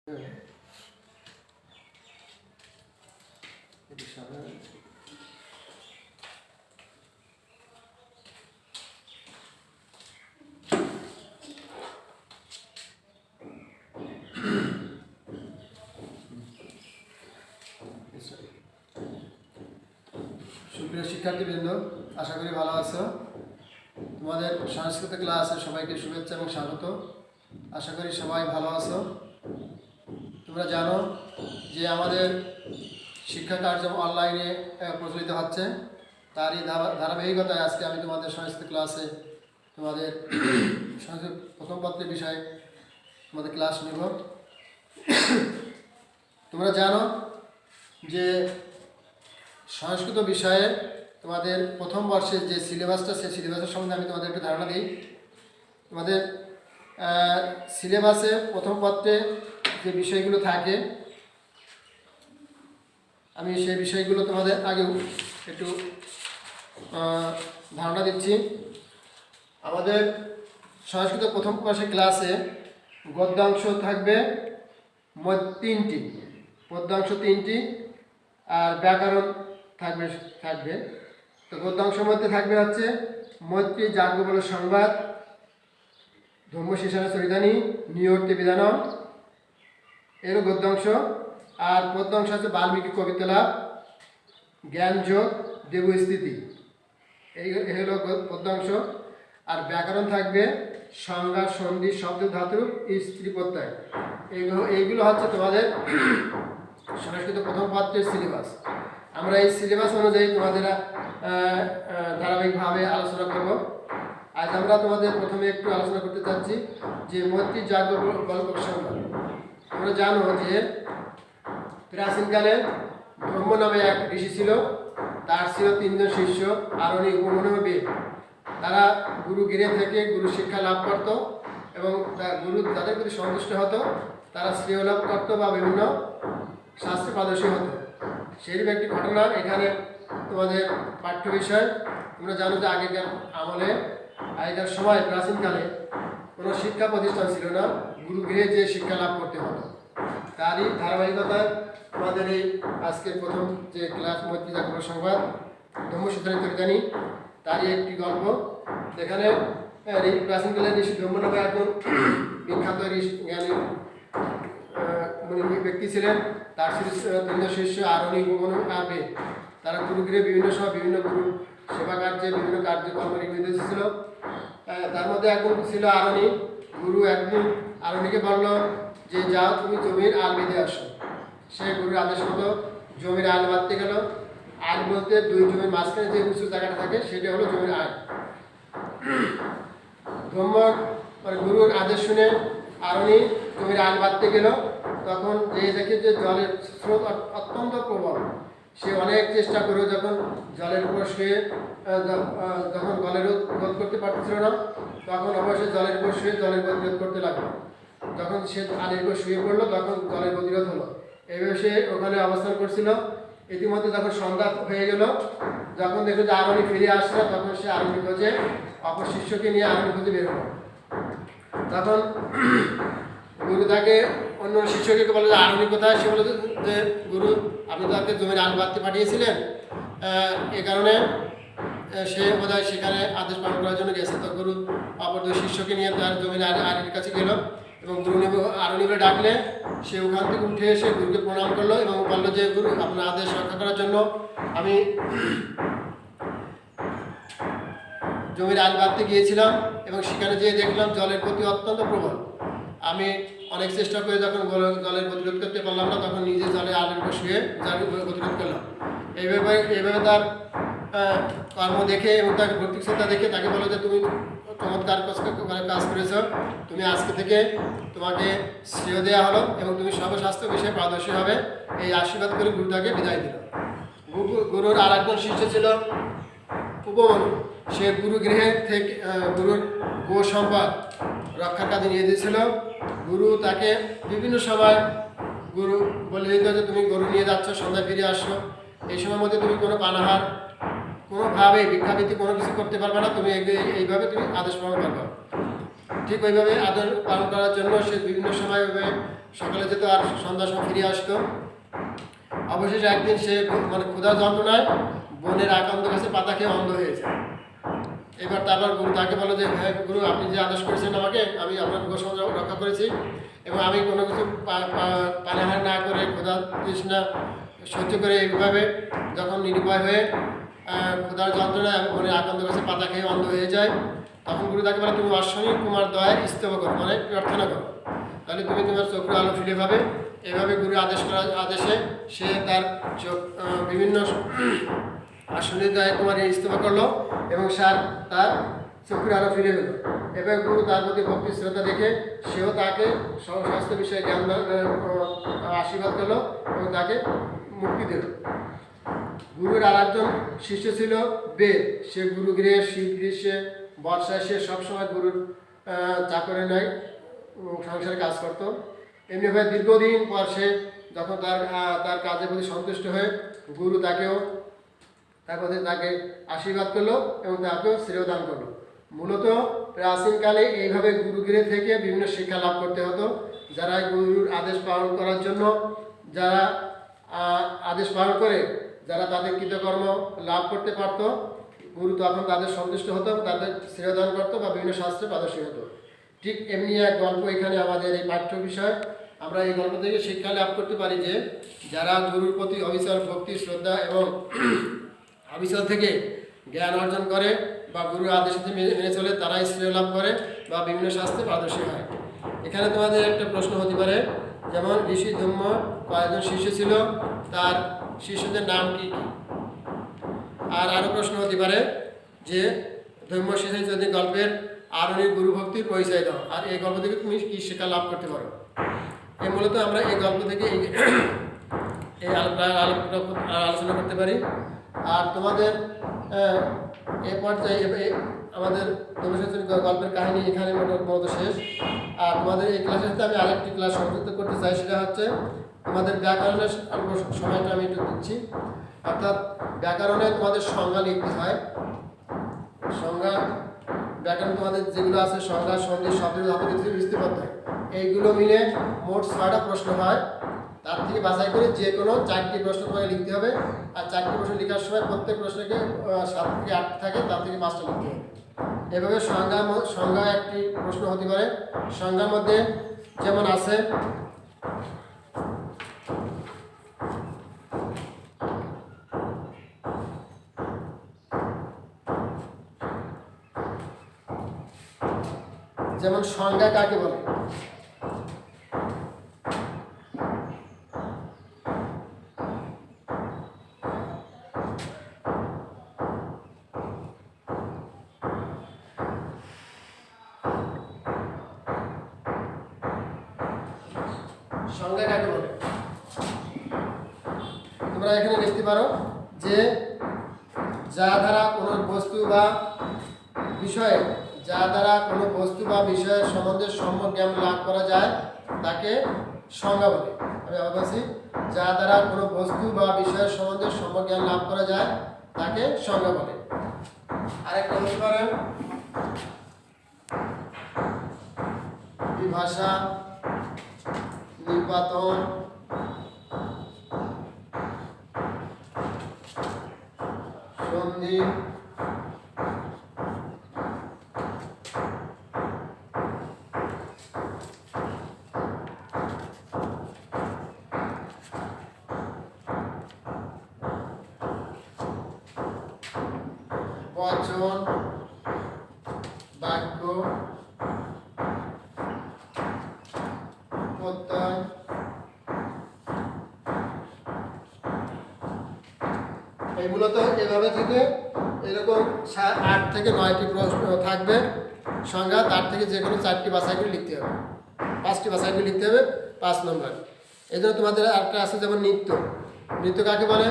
সুপ্রিয় শিক্ষার্থীবৃন্দ, আশা করি ভালো আছো। তোমাদের সংস্কৃত ক্লাসে সবাইকে শুভেচ্ছা এবং স্বাগত। আশা করি সবাই ভালো আছো। তোমরা জানো যে আমাদের শিক্ষা কার্য অনলাইনে প্রচলিত হচ্ছে, তারই ধারাবাহিকতায় আজকে আমি তোমাদের সংস্কৃত ক্লাসে তোমাদের সংস্কৃত প্রথম পত্রের বিষয়ে তোমাদের ক্লাস নেব। তোমরা জানো যে সংস্কৃত বিষয়ে তোমাদের প্রথম বর্ষের যে সিলেবাসটা, সেই সিলেবাসের সম্বন্ধে আমি তোমাদের একটু ধারণা দিই। তোমাদের সিলেবাসে প্রথম পত্রে যে বিষয়গুলো থাকে, আমি সেই বিষয়গুলো তোমাদের আগেও একটু ধারণা দিচ্ছি। আমাদের সংস্কৃত প্রথম বর্ষের ক্লাসে গদ্যাংশ থাকবে তিনটি, পদ্যাংশ তিনটি, আর ব্যাকরণ থাকবে। তো গদ্যাংশের মধ্যে থাকবে হচ্ছে মৈত্রী যাজ্ঞবল সংবাদ, ধর্মশিশান চরিতানি, নিয়র্তে বিধানম, এরও গদ্যাংশ। আর পদ্যাংশ হচ্ছে বাল্মীকি কবিতালাপ, জ্ঞানযোগ, দেবস্থিতি, এই হলো পদ্যাংশ। আর ব্যাকরণ থাকবে সংজ্ঞা, সন্ধি, শব্দ, ধাতু, স্ত্রী প্রত্যয়। এইগুলো হচ্ছে তোমাদের সংস্কৃত প্রথম পত্রের সিলেবাস। আমরা এই সিলেবাস অনুযায়ী তোমাদের ধারাবাহিকভাবে আলোচনা করব। আজ আমরা তোমাদের প্রথমে একটু আলোচনা করতে চাচ্ছি যে মৈত্রী যাজ্ঞবল সংবাদ। তোমরা জানো যে প্রাচীনকালে ব্রহ্ম নামে এক ঋষি ছিল, তার ছিল তিনজন শিষ্য, আরণি, উপমন্যু, বেদ। তারা গুরু গৃহে থেকে গুরু শিক্ষা লাভ করত এবং গুরু যাদের প্রতি সন্তুষ্ট হতো তারা শ্রেয় লাভ করত বা বিভিন্ন শাস্ত্রে পারদর্শী হতো। সেই একটি ঘটনা এখানে তোমাদের পাঠ্য বিষয়। তোমরা জানো যে আগেকার সময় প্রাচীনকালে কোনো শিক্ষা প্রতিষ্ঠান ছিল না, গুরুগৃহে যে শিক্ষা লাভ করতে হতো। তারই ধারাবাহিকতায় তোমাদের এই আজকের প্রথম যে ক্লাস মৈত্রী যাজ্ঞবল সংবাদ, ধর্মশিশান চরিতানি, তারই একটি গল্প। এখানে প্রাচীনকালের ঋষি ব্রহ্ম নামে একজন বিখ্যাত জ্ঞানী ব্যক্তি ছিলেন। তার তিনজন শিষ্য আরণি, উপমন্যু আর বেদ। তারা গুরুগৃহে বিভিন্ন সময় বিভিন্ন গুরু সেবা কার্যে বিভিন্ন কার্যকর্ম নিবেদিত ছিল। তার মধ্যে একজন ছিল আরণি। গুরু একদিন আরণিকে বলল যে যাও, তুমি জমির আল বেঁধে আসো। সে গুরুর আদেশ মতো জমির আল বাঁধতে গেল। আল বলতে দুই জমির মাঝখানে যে উঁচু জায়গাটা থাকে সেটা হলো জমির আল। গুরুর আদেশ শুনে আরণি জমির আল বাঁধতে গেল। তখন দেখে যে জলের স্রোত অত্যন্ত প্রবল। সে অনেক চেষ্টা করে যখন জলের উপর শুয়ে যখন জলের রোধ করতে পারছিল না, তখন অবশ্যই জলের উপর শুয়ে জলের প্রতিরোধ করতে লাগলো। যখন সে আলের উপর শুয়ে পড়লো তখন জলের প্রতিরোধ হলো। এইভাবে সে ওখানে অবস্থান করছিল। ইতিমধ্যে যখন সন্ধ্যা হয়ে গেল, যখন দেখলো যে আরণি ফিরে আসছে, তখন সে আরণি খোঁজে অপর শিষ্যকে নিয়ে আরণি খোঁজে বের হলো। তখন গুরু তাকে অন্য শিষ্যকে বলে যে আরণি কোথায়? সে বলে যে গুরু, আপনি তাকে জমির আল বাঁধতে পাঠিয়েছিলেন, এ কারণে সে বোধহয় সেখানে আদেশ পালন করার জন্য গেছে। তো গুরু অপর দুই শিষ্যকে নিয়ে তার জমির আরণির কাছে গেল এবং গুরু আরণিকে ডাকলে সে ওখান থেকে উঠে এসে গুরুকে প্রণাম করলো এবং বললো যে গুরু, আপনার আদেশ রক্ষা করার জন্য আমি জমির আল বাঁধতে গিয়েছিলাম এবং সেখানে যেয়ে দেখলাম জলের গতি অত্যন্ত প্রবল। আমি অনেক চেষ্টা করে যখন জলের প্রতিরোধ করতে পারলাম না, তখন নিজে জলের আলের উপর শুয়ে জলের প্রতিরোধ করলাম। এইভাবে তার কর্ম দেখে এবং তাকে ভক্তিশ্রদ্ধা দেখে তাকে বলো যে তুমি চমৎকার কাজ করেছ, তুমি আজকে থেকে তোমাকে শ্রেয় দেওয়া হলো এবং তুমি সর্বশাস্ত্র বিষয়ে পারদর্শী হবে। এই আশীর্বাদ করে গুরু তাকে বিদায় দিল। গুরুর আর একজন শিষ্য ছিল উপমন্যু। সে গুরুগৃহে থেকে গুরুর গো সম্পদ রক্ষার কাজে নিয়ে দিয়েছিল। গুরু তাকে বিভিন্ন সময় গুরু বলে দিত যে তুমি গরু নিয়ে যাচ্ছ, সন্ধ্যায় ফিরে আসছো, এই সময়ের মধ্যে তুমি কোনো পানাহার, কোনোভাবে ভিক্ষাবৃত্তি কোনো কিছু করতে পারবে না, তুমি এইভাবে তুমি আদেশ পালন করবে। ঠিক ওইভাবে আদর পালন করার জন্য সে বিভিন্ন সময় ওইভাবে সকালে যেত আর সন্ধ্যার সময় ফিরে আসতো। অবশেষে একদিন সে মানে ক্ষুধার যন্ত্রণায় বনের আকান্ত গাছে পাতা খেয়ে অন্ধ হয়ে যায়। এবার তারপর গুরু তাকে বলে যে, হ্যাঁ গুরু, আপনি যে আদেশ করেছেন আমাকে, আমি আপনার গোসল রক্ষা করেছি এবং আমি কোনো কিছু পানাহার না করে ক্ষুধা তৃষ্ণা সহ্য করে এইভাবে যখন নিরুপায় হয়ে ক্ষুধার যন্ত্রণায় আমি বনের আকান্ত গাছে পাতা খেয়ে অন্ধ হয়ে যায়, তখন গুরু তাকে বলে, তুমি অশ্বনী কুমার দয়ার স্তব করো, মানে প্রার্থনা করো, তাহলে তুমি তোমার চোখের আলো ফিরে পাবে। এভাবে গুরু আদেশে সে তার চোখ বিভিন্ন আসনের দয়ায় কুমার ইস্তফা করলো এবং তার চোখের আলো ফিরে পেল। এবার গুরু তার প্রতি ভক্তি শ্রদ্ধা দেখে সেও তাকে স্বাস্থ্য বিষয়ে জ্ঞান আশীর্বাদ করলো এবং তাকে মুক্তি দিল। গুরুর আর একজন শিষ্য ছিল বেদ। সে গুরুগৃহে শীত গ্রীষ্মে বর্ষায় সে সবসময় গুরুর চাকরে নয় সংসারে কাজ করতো। এমনিভাবে দীর্ঘদিন পর সে যখন তার কাজের প্রতি সন্তুষ্ট হয়ে গুরু তাকে আশীর্বাদ করলো এবং তাকেও শ্রেয় দান করলো। মূলত প্রাচীনকালে এইভাবে গুরুগৃহে থেকে বিভিন্ন শিক্ষা লাভ করতে হতো। যারা গুরুর আদেশ পালন করার জন্য আদেশ পালন করে যারা তাদের কৃতকর্ম লাভ করতে পারত, গুরু তখন তাদের সন্তুষ্ট হতো, তাদের শ্রেয় দান করতো বা বিভিন্ন শাস্ত্রে পারদর্শী হতো। ঠিক এমনি এক গল্প এখানে আমাদের এই পাঠ্য বিষয়। আমরা এই গল্প থেকে শিক্ষা লাভ করতে পারি যে যারা গুরুর প্রতি অবিচল ভক্তি শ্রদ্ধা এবং অবিচল থেকে জ্ঞান অর্জন করে বা গুরুর আদেশ মেনে চলে, তারাই শ্রেয় লাভ করে বা বিভিন্ন শাস্ত্রে পারদর্শী হয়। এখানে তোমাদের একটা প্রশ্ন হতে পারে, যেমন ঋষি ধম্ম কয়েকজন শিষ্য ছিল, তার শিষ্যদের নাম কি কি? আর আরও প্রশ্ন হতে পারে যে ধর্ম শেষে যদি গল্পের আরণির গুরু ভক্তির পরিচয় দাও, আর এই গল্প থেকে তুমি কী শিক্ষা লাভ করতে পারো। এই মূলত আমরা এই গল্প থেকে এই আলোচনা করতে পারি। আর তোমাদের এ পর্যায়ে আমাদের গল্পের কাহিনী এখানে মতো শেষ। আর তোমাদের এই ক্লাসের সাথে আমি আরেকটি ক্লাস সংযুক্ত করতে চাই, সেটা হচ্ছে তোমাদের ব্যাকরণের সময়টা আমি একটু দিচ্ছি। অর্থাৎ ব্যাকরণে তোমাদের সংজ্ঞা লিখতে হয়। সংজ্ঞা ব্যাকরণ তোমাদের যেগুলো আছে সংজ্ঞা সন্ধি শব্দ ধাতু বৃষ্টিপদ হয়, এইগুলো মিলে মোট 6টা প্রশ্ন হয়। তার থেকে বাছাই করে যে কোনো 4টি প্রশ্ন তোমাকে লিখতে হবে। আর 4টি প্রশ্ন লেখার সময় প্রত্যেক প্রশ্নকে 7 থেকে 8 থাকে, তার থেকে 5টা লিখতে হবে। এভাবে সংজ্ঞা একটি প্রশ্ন হতে পারে। সংজ্ঞার মধ্যে যেমন আছে যেমন সংজ্ঞা কাকে বলে? সংজ্ঞা কাকে বলে তোমরা এখানে লিখতে পারো যে যা দ্বারা কোনো বস্তু বা বিষয়ের সম্বন্ধে সম্যক জ্ঞান লাভ করা যায় তাকে সংজ্ঞা বলে। আমি আবার বলছি, যা দ্বারা কোনো বস্তু বা বিষয়ের সম্বন্ধে সম্যক জ্ঞান লাভ করা যায় তাকে সংজ্ঞা বলে। আরেকটা বলতে পারেন বিভাষা, নিপাতন, সন্ধি, বচন, বাক্য, প্রত্যয়, এইগুলো তো এভাবে থেকে এরকম 8 থেকে 9টি প্রশ্ন থাকবে সংজ্ঞা। তার থেকে যে কোনো 4টি বাছাই করে লিখতে হবে, 5টি বাছাই করে লিখতে হবে 5 নম্বর। এই জন্য তোমাদের আরেকটা আছে যেমন নৃত্য কাকে বলে?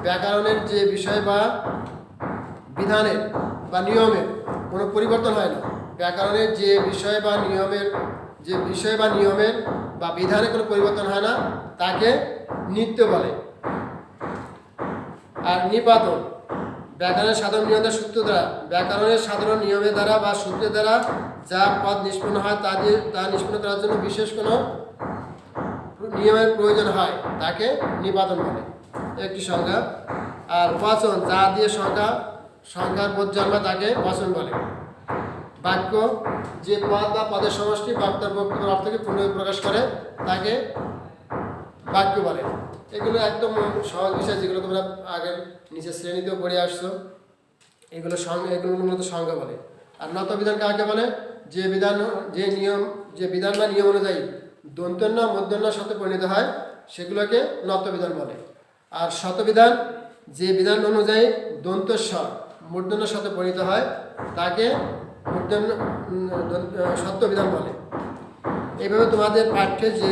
ব্যাকরণের যে বিষয় বা বিধানের বা নিয়মের কোনো পরিবর্তন হয় না। ব্যাকরণের যে বিষয় বা নিয়মের বা বিধানে কোনো পরিবর্তন হয় না, তাকে নৃত্য বলে। আর নিপাতন ব্যাকরণের সাধারণ নিয়মের সূত্র দ্বারা, ব্যাকরণের সাধারণ নিয়মের দ্বারা বা সূত্রের দ্বারা যা পদ নিষ্পন্ন হয় তা নিষ্পন্ন করার জন্য বিশেষ কোনো নিয়মের প্রয়োজন হয় তাকে নিপাতন বলে, একটি সংজ্ঞা। আর বচন, যা দিয়ে সংখ্যার বোধ জন্মায় তাকে বচন বলে। বাক্য, যে পদ বা পদের সমষ্টি বক্তার বক্তব্যের অর্থকে পূর্ণ প্রকাশ করে তাকে বাক্য বলে। এগুলো একদম সহজ বিষয়, যেগুলো তোমরা আগের নিচের শ্রেণীতেও পড়ে আসছো। এগুলো মূলত সংজ্ঞা বলে। আর নত বিধান কাকে বলে? যে বিধান বা নিয়ম অনুযায়ী দন্তন্য মূর্ধন্য সাথে পরিণত হয় সেগুলোকে নত বিধান বলে। আর শতবিধান, যে বিধান অনুযায়ী দন্ত স মূর্ধন্যের সাথে পরিণত হয় তাকে সত্যবিধান বলে। এইভাবে তোমাদের পাঠ্যে যে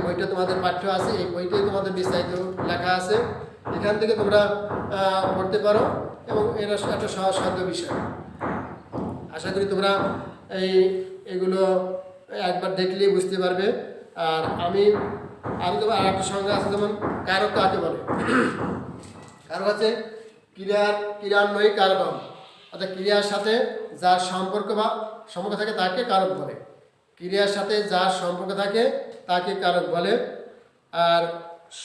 বইটা তোমাদের পাঠ্য আছে, এই বইটাই তোমাদের বিস্তারিত লেখা আছে, এখান থেকে তোমরা পড়তে পারো এবং এটা একটা সহজসাধ্য বিষয়। আশা করি তোমরা এগুলো একবার দেখলেই বুঝতে পারবে। আর তোমার আর একটা সংজ্ঞা আছে, যেমন কারক কাকে বলে। কারক আছে ক্রিয়ান্বয়ী কারকম, অর্থাৎ ক্রিয়ার সাথে যার সম্পর্ক থাকে তাকে কারক বলে। ক্রিয়ার সাথে যার সম্পর্ক থাকে তাকে কারক বলে। আর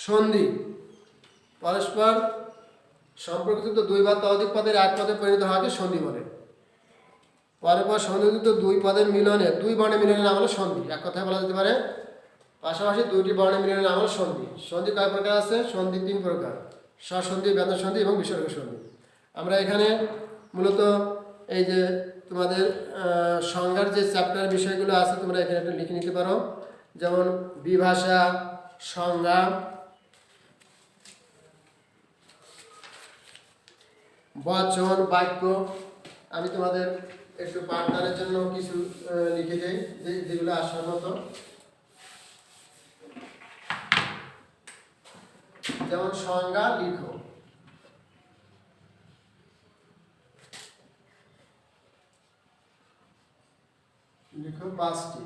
সন্ধি, পরস্পর সম্পর্কযুক্ত দুই বা ততোধিক পদের এক পদে পরিণত হওয়াকে সন্ধি বলে। পরপর সন্ধিযুক্ত দুই পদের মিলনে, দুই বর্ণের মিলনের নাম হলো সন্ধি। এক কথায় বলা যেতে পারে পাশাপাশি দুইটি বর্ণের মিলনের নাম হলো সন্ধি। সন্ধি কয় প্রকার আছে? সন্ধি 3 প্রকার: স্বসন্ধি, ব্যঞ্জন সন্ধি এবং বিসর্গ সন্ধি। আমরা এখানে মূলত এই যে তোমাদের সংজ্ঞার যে চ্যাপ্টার বিষয়গুলো আছে তোমরা এখানে একটু লিখে নিতে পারো। যেমন বিভাষা, সংজ্ঞা, বচন, বাক্য। আমি তোমাদের একটু পাঠদানের জন্য কিছু লিখে যাই যেগুলো আসার মতো। যেমন সংজ্ঞা লিখো। লিখো 5টি।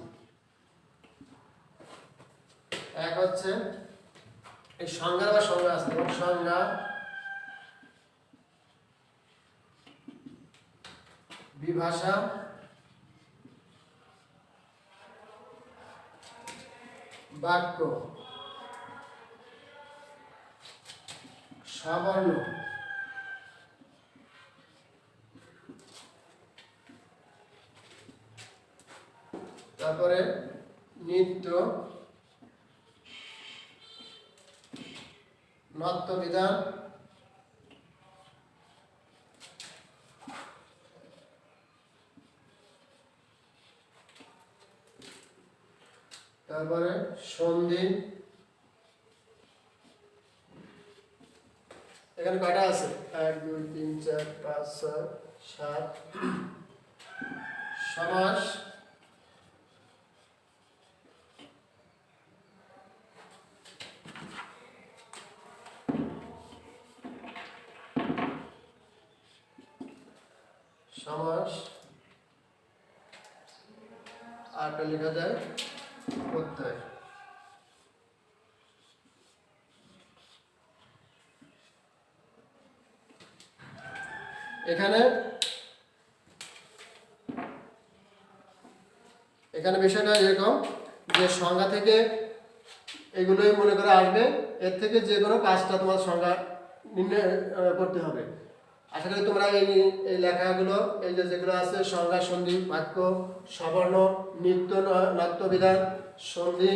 এক হচ্ছে এই সংজ্ঞা বা সংজ্ঞা আছে, সংজ্ঞা, বিভাষা, বাক্য, সবর্ণ, তারপরে নিত্য, নত্য বিধান, তারপরে সন্ধি। এখানে কয়টা আছে? 1 2 3 4 5 6 7। সমাস, আরটা লেখা যায় প্রত্যয়। এখানে বিষয়টা এরকম যে সংজ্ঞা থেকে এগুলোই মনে করে আসবে, এর থেকে যে কোনো 5টা তোমার সংজ্ঞা নির্ণয় করতে হবে। আশা করি তোমরা এই লেখাগুলো, এই যেগুলো আছে সংজ্ঞা, সন্ধি, বাক্য, সবর্ণ, নিত্য, নত্য বিধান, সন্ধি,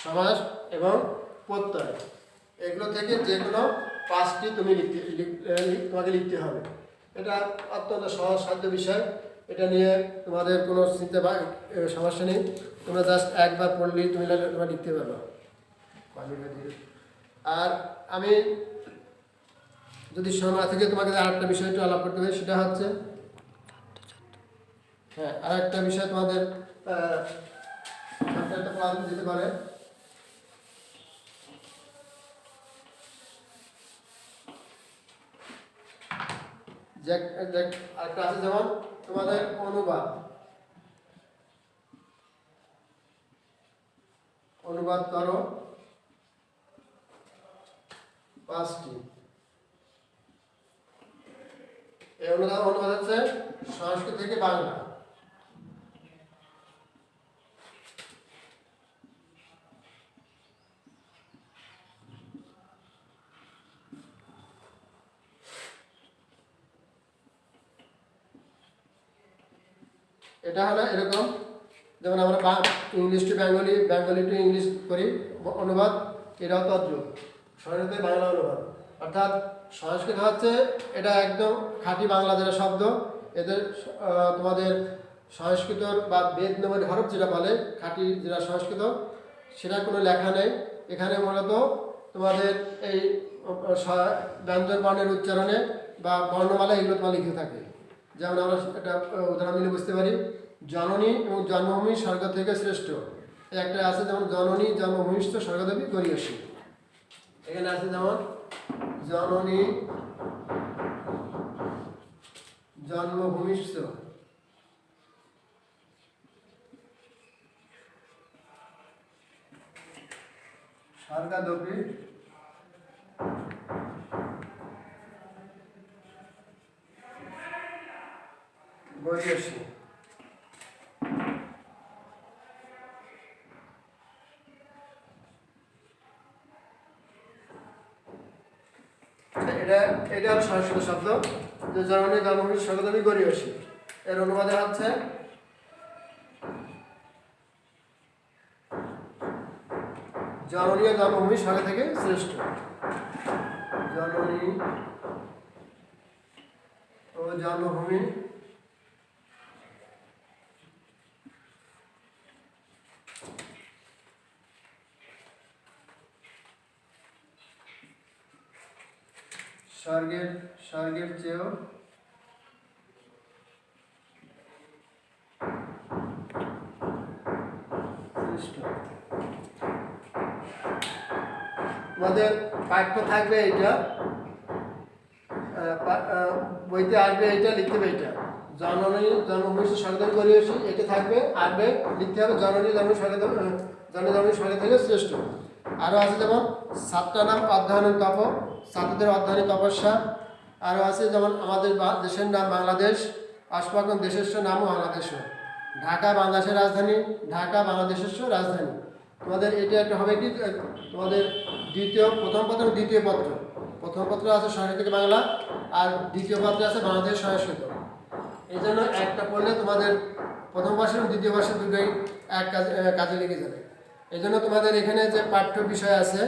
সমাস এবং প্রত্যয়, এগুলো থেকে যে কোনো 5টি তোমাকে লিখতে হবে। এটা অত্যন্ত সহজসাধ্য বিষয়। এটা নিয়ে তোমাদের কোনো সমস্যা নেই। তোমরা জাস্ট একবার পড়লেই তোমরা লিখতে পারবে। আর আমি যদি সময় থেকে তোমাকে আরেকটা বিষয় একটু আলাপ করতে হবে, সেটা হচ্ছে আরেকটা বিষয় তোমাদের দিতে পারে। আরেকটা আছে, যেমন তোমাদের অনুবাদ করো 5টি। এই অনুবাদ হচ্ছে সংস্কৃত থেকে বাংলা। এটা হলো এরকম, যেমন আমরা English to Bengali, Bengali to English করি অনুবাদ, এটাও তদ্রূপ সংস্কৃত বাংলা অনুবাদ। অর্থাৎ সংস্কৃত হচ্ছে এটা একদম খাঁটি বাংলা যেটা শব্দ, এদের তোমাদের সংস্কৃতর বা বেদ নামের হরফ যেটা বলে খাঁটি যেটা সংস্কৃত, সেটা কোনো লেখা নেই এখানে। মূলত তোমাদের এই ব্যঞ্জন বর্ণের উচ্চারণে বা বর্ণমালা এগুলো তোমার লিখে থাকে। যেমন আমরা একটা উদাহরণ দিলে বুঝতে পারি, জননী এবং জন্মভূমি স্বর্গ থেকে শ্রেষ্ঠ, একটা আছে যেমন জননী জন্মভূমিষ্ঠ স্বর্গদেবী গরীয়সী। এখানে আছে যেমন জননী জন্মভূমিষ্ঠ স্বর্গদেবী গরীয়সী। এটা সংস্কৃত শব্দ, যে জননী জন্মভূমি স্বর্গদেবী গরীয়সী। এর অনুবাদে হচ্ছে জননী জন্মভূমি স্বর্গ থেকে শ্রেষ্ঠ। জননী ও জন্মভূমি স্বর্গের চেয়েও শ্রেষ্ঠ। তোমাদের পাঠ্য থাকবে এইটা, বইতে আসবে এইটা, লিখতে হবে এইটা, জননী জন্মভূমি স্বর্গদেবী গরীয়সী, এটা থাকবে, আসবে লিখতে হবে জননী জন্ম স্বর্গদেবী, জননী জন্ম স্বর্গ থেকে শ্রেষ্ঠ। আরও আছে যেমন সাতটা নাম অধ্যয়ন তপ, সাতদের অধ্যয়নী তপস্যা। আরও আছে যেমন আমাদের দেশের নাম বাংলাদেশ, অস্মাকন দেশের নামও বাংলাদেশ, ঢাকা বাংলাদেশের রাজধানী, ঢাকা বাংলাদেশের রাজধানী। তোমাদের এটা একটা হবে কি, তোমাদের প্রথম পত্র দ্বিতীয় পত্র, প্রথম পত্র আছে সংস্কৃত থেকে বাংলা, আর দ্বিতীয় পত্রে আছে বাংলাদেশ সংস্কৃত। এই জন্য একটা পড়লে তোমাদের প্রথম বর্ষ এবং দ্বিতীয় বর্ষে দুটোই এক কাজে লেগে যাবে। এই জন্য তোমাদের এখানে যে পাঠ্য বিষয় আছে,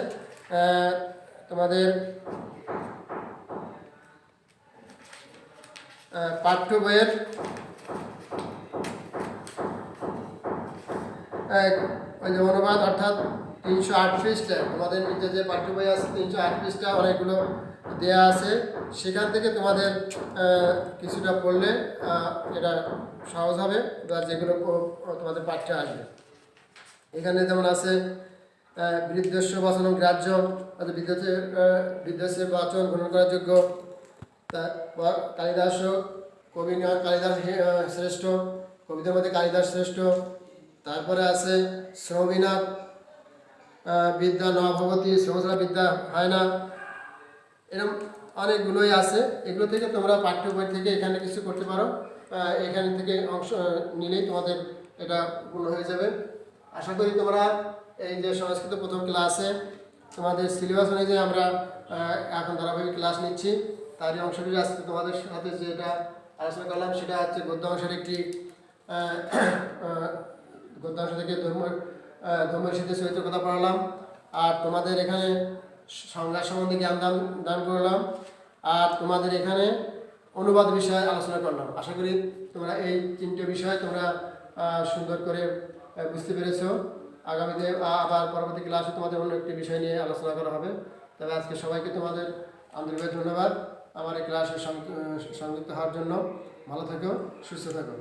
তোমাদের পাঠ্য বইয়ের ওই যে অনুবাদ, অর্থাৎ 308 পৃষ্ঠা, তোমাদের নিচে যে পাঠ্য বই আছে 308 পৃষ্ঠা অনেকগুলো দেয়া আছে, সেখান থেকে তোমাদের কিছুটা পড়লে এটা সহজ হবে, বা যেগুলো তোমাদের পাঠ্যে আসবে। এখানে যেমন আছে বৃদ্ধস্য বচন গ্রাহ্য, বৃদ্ধস্যের বচন গ্রহণ করার যোগ্য। কালিদাস কবি কালিদাস শ্রেষ্ঠ, কবিদের মধ্যে কালিদাস শ্রেষ্ঠ। তারপরে আছে শ্রমবিনা বিদ্যা ন ভবতি, শ্রমশালা বিদ্যা হয় না, এরকম অনেকগুলোই আছে। এগুলো থেকে তোমরা পাঠ্য বই থেকে এখানে কিছু করতে পারো, এখান থেকে অংশ নিলেই তোমাদের এটা পূর্ণ হয়ে যাবে। আশা করি তোমরা এই যে সংস্কৃত প্রথম ক্লাসে তোমাদের সিলেবাস অনুযায়ী আমরা এখন ধারাবাহিক ক্লাস নিচ্ছি, তারই অংশটি আজকে তোমাদের সাথে যেটা আলোচনা করলাম সেটা হচ্ছে গদ্য অংশের একটি গদ্যাংশ থেকে ধর্মের সাথে চরিত্রের কথা পড়ালাম, আর তোমাদের এখানে সংজ্ঞা সম্বন্ধে জ্ঞান দান করলাম, আর তোমাদের এখানে অনুবাদ বিষয়ে আলোচনা করলাম। আশা করি তোমরা এই তিনটে বিষয় তোমরা সুন্দর করে বুঝতে পেরেছো। আগামীতে আবার পরবর্তী ক্লাসে তোমাদের অন্য একটি বিষয় নিয়ে আলোচনা করা হবে। তবে আজকে সবাইকে তোমাদের আন্তরিকভাবে ধন্যবাদ আমার এই ক্লাসে সংযুক্ত হওয়ার জন্য। ভালো থেকো, সুস্থ থাকো।